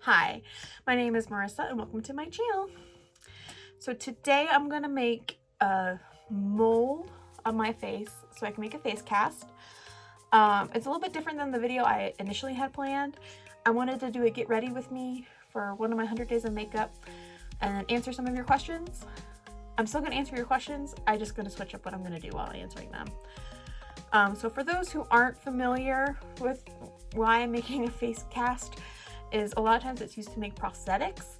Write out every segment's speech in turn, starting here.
Hi, my name is Marissa and welcome to my channel. So today I'm going to make a mold of my face so I can make a face cast. It's a little bit different than the video I initially had planned. I wanted to do a get ready with me for one of my 100 days of makeup and then answer some of your questions. I'm still going to answer your questions. I'm just going to switch up what I'm going to do while answering them. So for those who aren't familiar with why I'm making a face cast, is a lot of times it's used to make prosthetics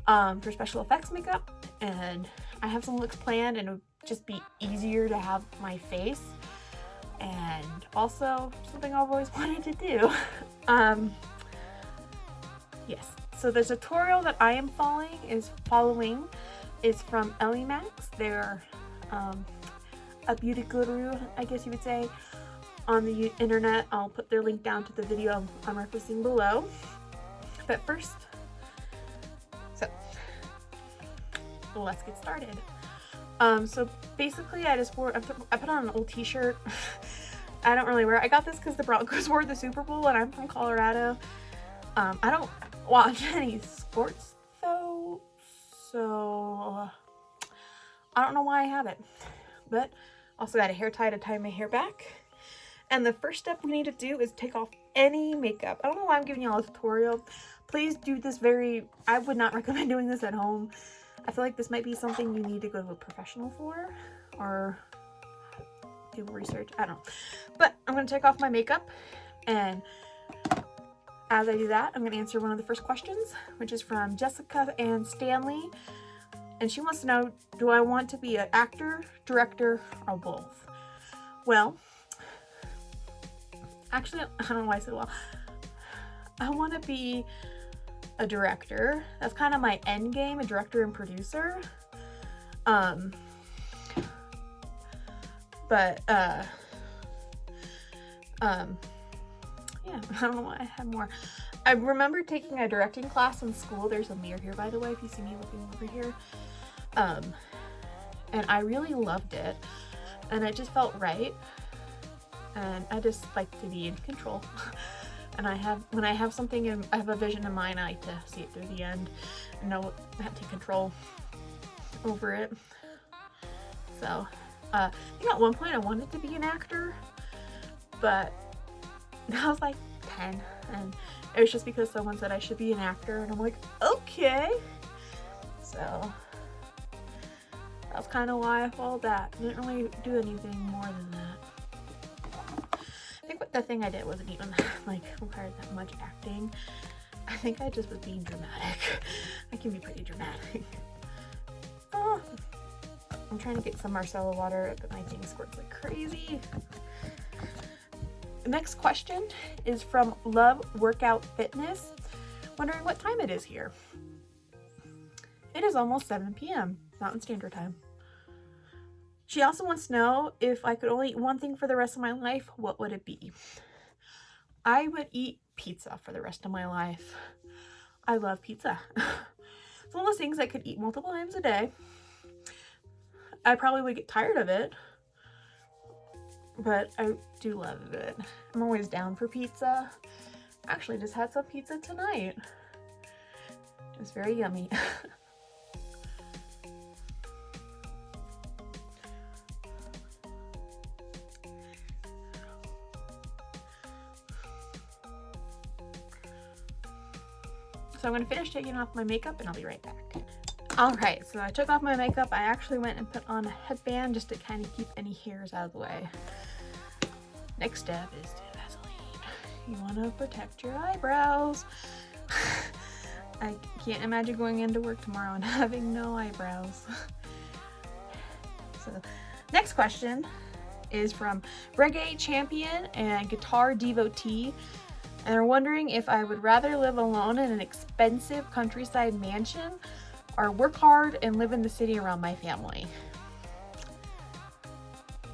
for special effects makeup, and I have some looks planned and it would just be easier to have my face, and also something I've always wanted to do. Yes, so the tutorial that I am following is from Ellie Max. They're a beauty guru, I guess you would say, on the internet. I'll put their link down to the video I'm referencing below. But first, let's get started. So basically I put on an old t-shirt. I don't really wear it. I got this because the Broncos wore the Super Bowl and I'm from Colorado. I don't watch any sports though, so I don't know why I have it. But also got a hair tie to tie my hair back. And the first step we need to do is take off any makeup. I don't know why I'm giving you all a tutorial. Please do this I would not recommend doing this at home. I feel like this might be something you need to go to a professional for or do research. I don't know. But I'm going to take off my makeup, and as I do that, I'm going to answer one of the first questions, which is from Jessica and Stanley. And she wants to know, do I want to be an actor, director, or both? Well, actually, I don't know why I said well. I want to be a director. That's kind of my end game, a director and producer. Yeah, I don't know why I had more. I remember taking a directing class in school. There's a mirror here, by the way, if you see me looking over here. And I really loved it, and it just felt right. And I just like to be in control. And when I have something and I have a vision in mind, I like to see it through the end and know I have to take control over it. So, I think at one point I wanted to be an actor, but I was like 10, and it was just because someone said I should be an actor, and I'm like, okay. So that's kind of why I followed that. I didn't really do anything more than that. I think the thing I did wasn't even like required that much acting. I think I just was being dramatic. I can be pretty dramatic. Oh, I'm trying to get some Marcella water, but my thing squirts like crazy. The next question is from Love Workout Fitness, wondering what time it is here. It is almost 7 p.m. Mountain Standard Time. She also wants to know, if I could only eat one thing for the rest of my life, what would it be? I would eat pizza for the rest of my life. I love pizza. It's one of those things I could eat multiple times a day. I probably would get tired of it, but I do love it. I'm always down for pizza. Actually, just had some pizza tonight. It was very yummy. So I'm going to finish taking off my makeup and I'll be right back. Alright, so I took off my makeup. I actually went and put on a headband just to kind of keep any hairs out of the way. Next step is to Vaseline. You want to protect your eyebrows. I can't imagine going into work tomorrow and having no eyebrows. So, next question is from Reggae Champion and Guitar Devotee. And they're wondering if I would rather live alone in an expensive countryside mansion or work hard and live in the city around my family.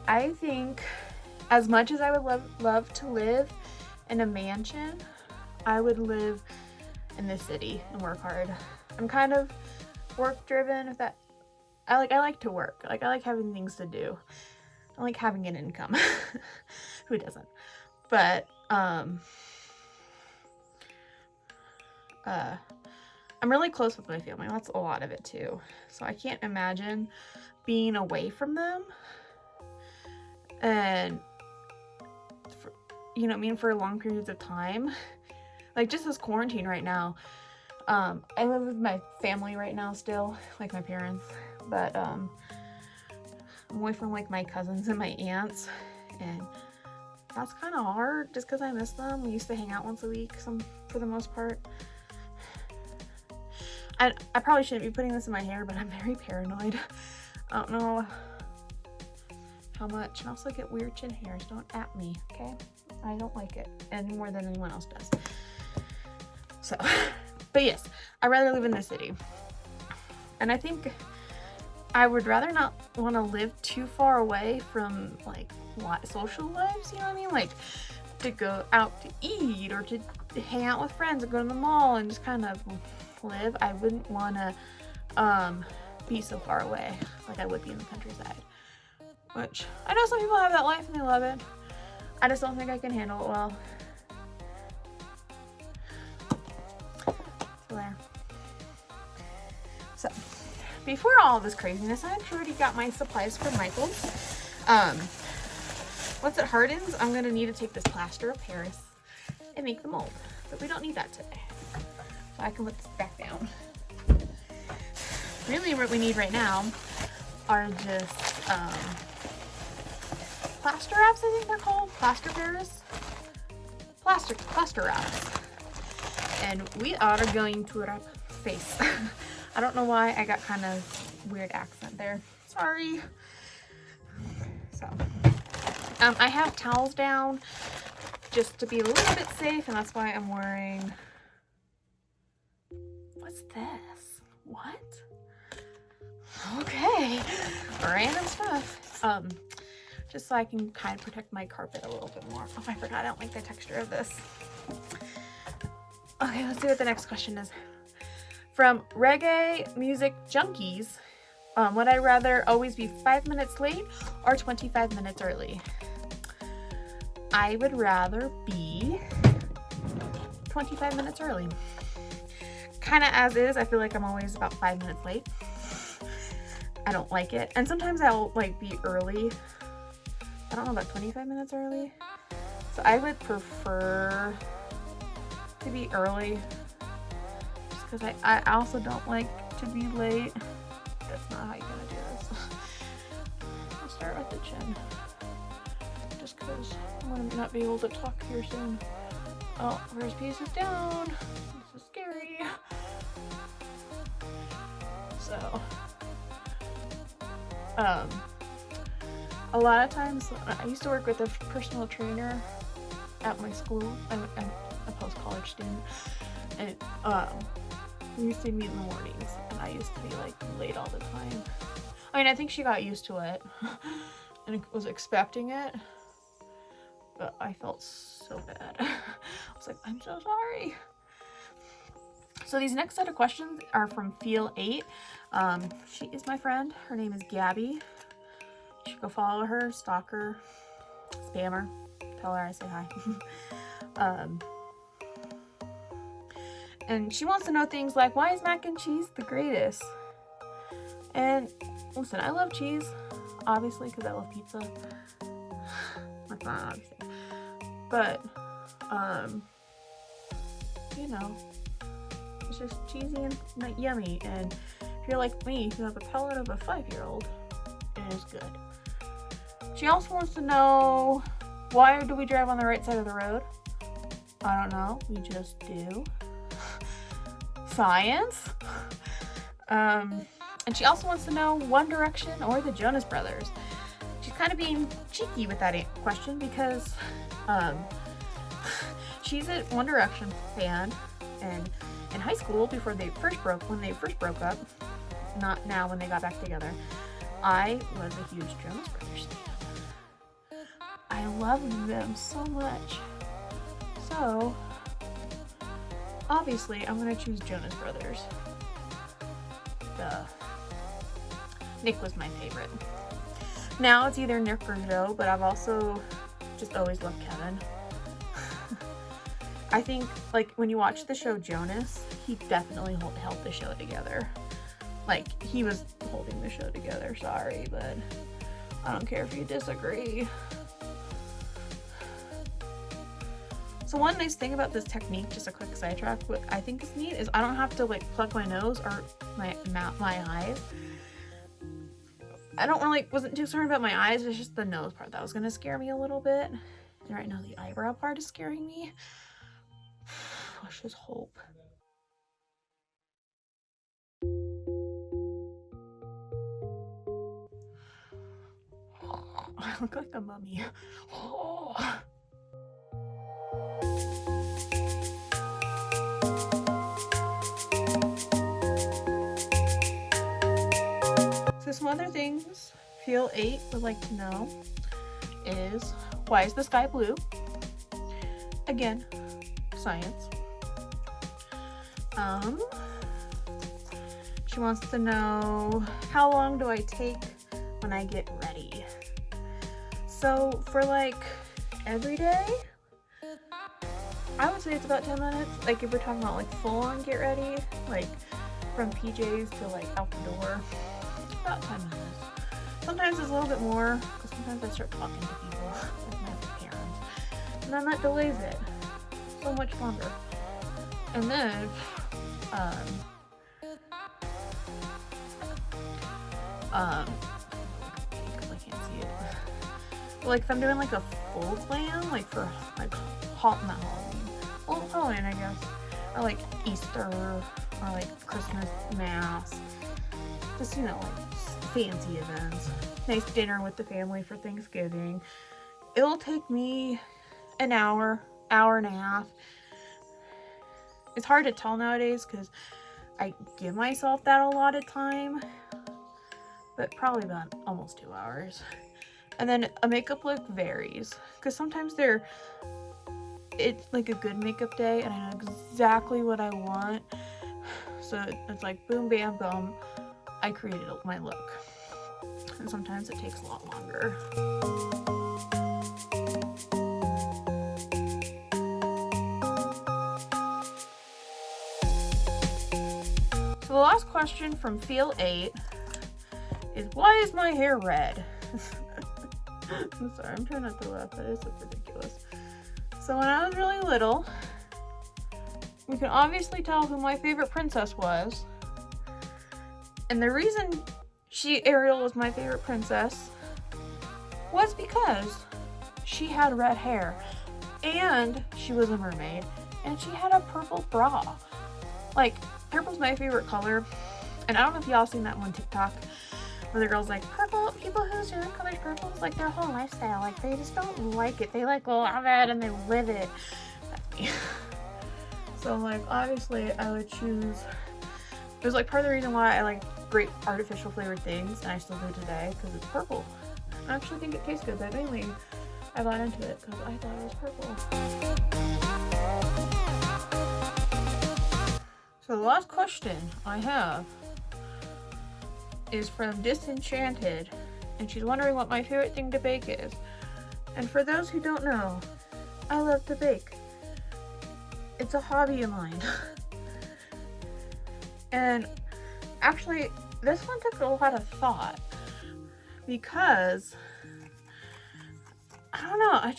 I think as much as I would love to live in a mansion, I would live in the city and work hard. I'm kind of work driven. I like to work. I like having things to do. I like having an income. Who doesn't? But I'm really close with my family. That's a lot of it too. So I can't imagine being away from them. And, for, you know what I mean, for long periods of time. Like just this quarantine right now. I live with my family right now still, like my parents. But I'm away from like my cousins and my aunts. And that's kind of hard just because I miss them. We used to hang out once a week for the most part. I probably shouldn't be putting this in my hair, but I'm very paranoid. I don't know how much. And I also get weird chin hairs. Don't at me, okay? I don't like it any more than anyone else does. So, but yes, I'd rather live in the city. And I think I would rather not want to live too far away from like social lives, you know what I mean? Like to go out to eat or to hang out with friends or go to the mall and just kind of live. I wouldn't want to be so far away like I would be in the countryside, which I know some people have that life and they love it. I just don't think I can handle it well. So there. So before all this craziness, I actually already got my supplies from Michael's. Once it hardens, I'm gonna need to take this plaster of Paris and make the mold, but we don't need that today. So I can put this back down. Really what we need right now are just plaster wraps, I think they're called. Plaster Paris? Plaster wraps. And we are going to wrap face. I don't know why I got kind of weird accent there. Sorry. So, I have towels down just to be a little bit safe, and that's why I'm wearing... What's this? What? Okay. Random stuff. Just so I can kind of protect my carpet a little bit more. Oh, I forgot I don't like the texture of this. Okay, let's see what the next question is. From Reggae Music Junkies, would I rather always be 5 minutes late or 25 minutes early? I would rather be 25 minutes early. Kind of as is, I feel like I'm always about 5 minutes late. I don't like it. And sometimes I'll like be early. I don't know about 25 minutes early. So I would prefer to be early. Just because I also don't like to be late. That's not how you're gonna do this. I'll start with the chin. Just because I'm gonna not be able to talk here soon. Oh, first piece is down. This is scary. So, a lot of times, I used to work with a personal trainer at my school. I'm a post-college student, and we used to meet in the mornings, and I used to be like late all the time. I mean, I think she got used to it and was expecting it, but I felt so bad. I was like, I'm so sorry. So these next set of questions are from Feel 8. She is my friend. Her name is Gabby. You should go follow her, stalk her, spam her, tell her I say hi. And she wants to know things like, why is mac and cheese the greatest? And listen, I love cheese, obviously, because I love pizza. That's not obviously. But, you know, it's just cheesy and yummy. And if you're like me, you have a palate of a 5-year-old, it is good. She also wants to know, why do we drive on the right side of the road? I don't know, we just do. Science. And she also wants to know One Direction or the Jonas Brothers. She's kind of being cheeky with that question because she's a One Direction fan, and in high school, when they first broke up, not now when they got back together, I was a huge Jonas Brothers fan. I loved them so much. So, obviously, I'm gonna choose Jonas Brothers. Duh. Nick was my favorite. Now it's either Nick or Joe, but I've also just always loved Kevin. I think, like, when you watch the show Jonas, he definitely held the show together. Like, he was holding the show together, sorry, but I don't care if you disagree. So one nice thing about this technique, just a quick sidetrack, what I think is neat is I don't have to like plug my nose or my eyes. I wasn't too concerned about my eyes, it's just the nose part that was gonna scare me a little bit. And right now the eyebrow part is scaring me. Let's just hope. I look like a mummy. So some other things Feel 8 would like to know is, why is the sky blue? Again, science. She wants to know, how long do I take when I get ready? So for like every day, I would say it's about 10 minutes. Like if we're talking about like full on get ready, like from PJs to like out the door, about 10 minutes. Sometimes it's a little bit more, because sometimes I start talking to people, like my parents, and then that delays it so much longer. And then, I can't see it. But like if I'm doing like a full plan, like for like not Halloween, well, Halloween I guess, or like Easter, or like Christmas Mass, just, you know, like fancy events, nice dinner with the family for Thanksgiving. It'll take me an hour and a half. It's hard to tell nowadays because I give myself that allotted time, but probably about almost 2 hours. And then a makeup look varies, because sometimes it's like a good makeup day and I know exactly what I want, so it's like boom bam boom, I created my look. And sometimes it takes a lot longer. So the last question from Feel 8 is, why is my hair red? I'm sorry, I'm trying not to laugh, but it's so ridiculous. So when I was really little, we can obviously tell who my favorite princess was. And the reason Ariel was my favorite princess was because she had red hair, and she was a mermaid, and she had a purple bra. Like, purple's my favorite color, and I don't know if y'all seen that one TikTok where the girl's like, purple, people whose hair color's purple is like their whole lifestyle. Like, they just don't like it. They like love it and they live it. So, like, obviously I would choose, it was like part of the reason why I like great artificial flavored things, and I still do today, because it's purple. I actually think it tastes good, but mainly I bought into it because I thought it was purple. So the last question I have is from Disenchanted, and she's wondering what my favorite thing to bake is. And for those who don't know, I love to bake. It's a hobby of mine. And actually, this one took a lot of thought, because I don't know, I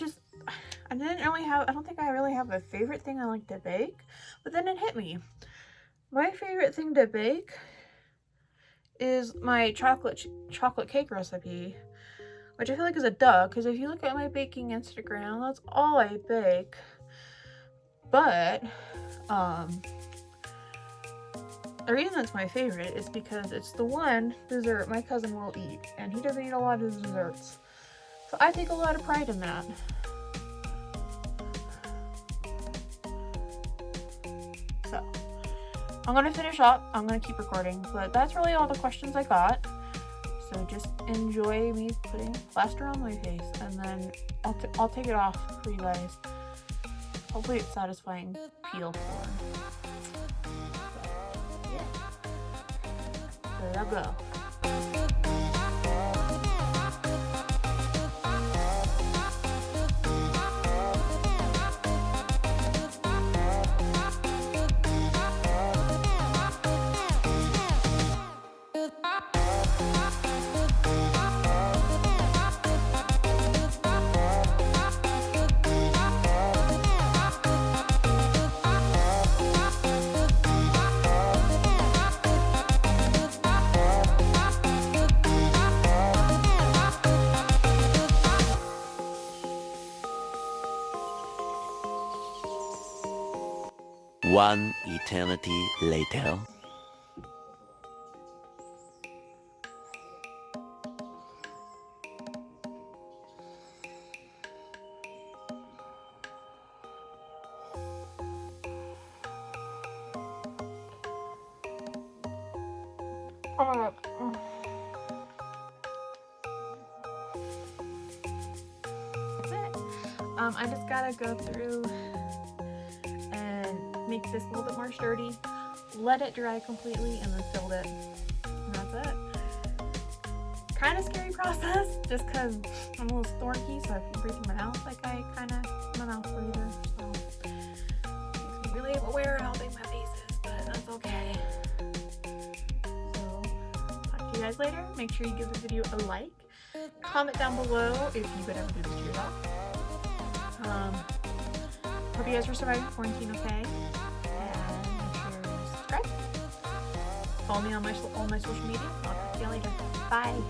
don't think I really have a favorite thing I like to bake, but then it hit me. My favorite thing to bake is my chocolate cake recipe, which I feel like is a duh, because if you look at my baking Instagram, that's all I bake. But the reason it's my favorite is because it's the one dessert my cousin will eat, and he doesn't eat a lot of desserts. So I take a lot of pride in that. So, I'm gonna finish up. I'm gonna keep recording, but that's really all the questions I got. So just enjoy me putting plaster on my face, and then I'll take it off for you guys. Hopefully it's satisfying peel form. There I go. One eternity later. Oh my god. That's it. I just gotta go through and make this a little bit more sturdy, let it dry completely, and then fill it. And that's it. Kind of scary process, just because I'm a little storky, so if you breathe through my mouth, like I'm a mouth breather, so makes me really aware of how big my face is, but that's okay. So, talk to you guys later. Make sure you give the video a like. Comment down below if you could ever do this yourself. Hope you guys are surviving quarantine okay. And make sure you subscribe. Follow me on all my social media. I'll talk to you later. Bye.